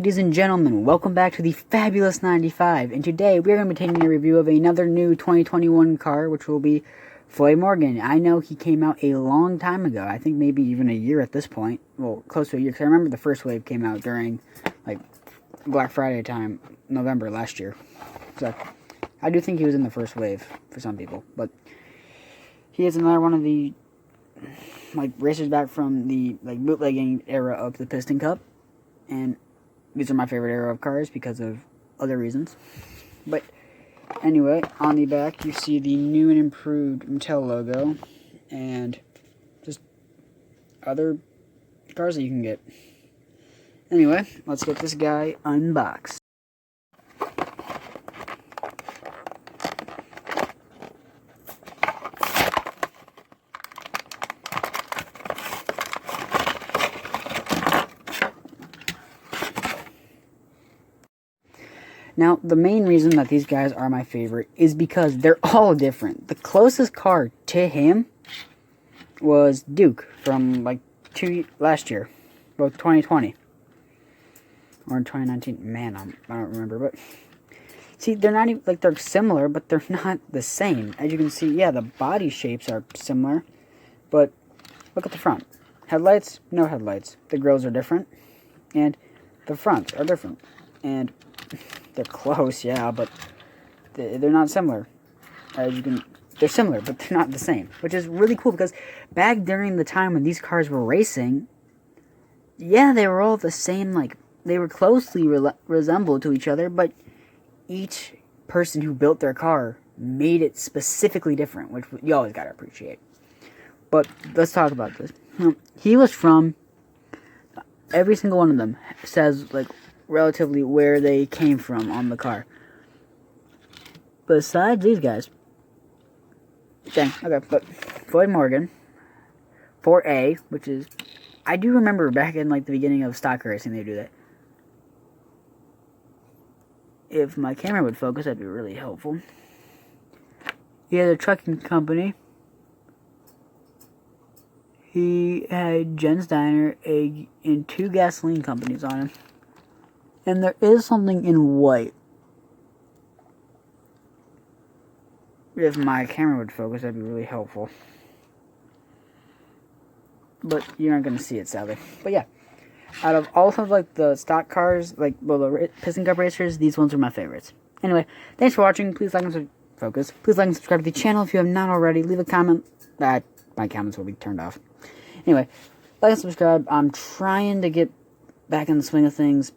Ladies and gentlemen, welcome back to the Fabulous 95, and today we're going to be taking a review of another new 2021 car, which will be Floyd Morgan. I know he came out a long time ago, I think maybe even a year at this point, well, close to a year, because I remember the first wave came out during, like, Black Friday time, November last year, so I do think he was in the first wave for some people, but he is another one of the, like, racers back from the, like, bootlegging era of the Piston Cup, and these are my favorite era of cars because of other reasons. But anyway, on the back you see the new and improved Mattel logo and just other cars that you can get. Anyway, let's get this guy unboxed. Now, the main reason that these guys are my favorite is because they're all different. The closest car to him was Duke from, like, last year. Well, 2020. Or in 2019. Man, I don't remember, but... See, they're not even, like, they're similar, but they're not the same. As you can see, yeah, the body shapes are similar, but look at the front. Headlights, no headlights. The grills are different, and the fronts are different. And... they're close, yeah, but they're not similar. They're similar, but they're not the same, which is really cool because back during the time when these cars were racing, yeah, they were all the same, like, they were closely resembled to each other, but each person who built their car made it specifically different, which you always gotta appreciate. But let's talk about this. He was from, every single one of them says, like, relatively where they came from on the car. Besides these guys. Dang, okay, but Floyd Morgan, 4A, which is, I do remember back in, like, the beginning of stock racing, they do that. If my camera would focus, that'd be really helpful. He had a trucking company. He had Jen's Diner, Egg, and 2 gasoline companies on him. And there is something in white. If my camera would focus, that'd be really helpful. But you're not going to see it, sadly. But yeah, out of all of, like, the stock cars, like, well, the Piston Cup racers, these ones are my favorites. Anyway, thanks for watching. Please like and subscribe to the channel if you have not already. Leave a comment. My comments will be turned off. Anyway, like and subscribe. I'm trying to get back in the swing of things.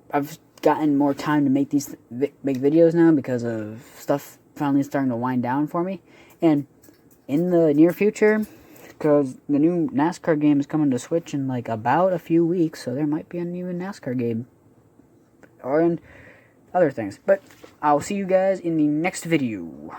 I've gotten more time to make these make videos now because of stuff finally starting to wind down for me. And in the near future, because the new NASCAR game is coming to Switch in, like, about a few weeks, so there might be a new NASCAR game. Or in other things. But I'll see you guys in the next video.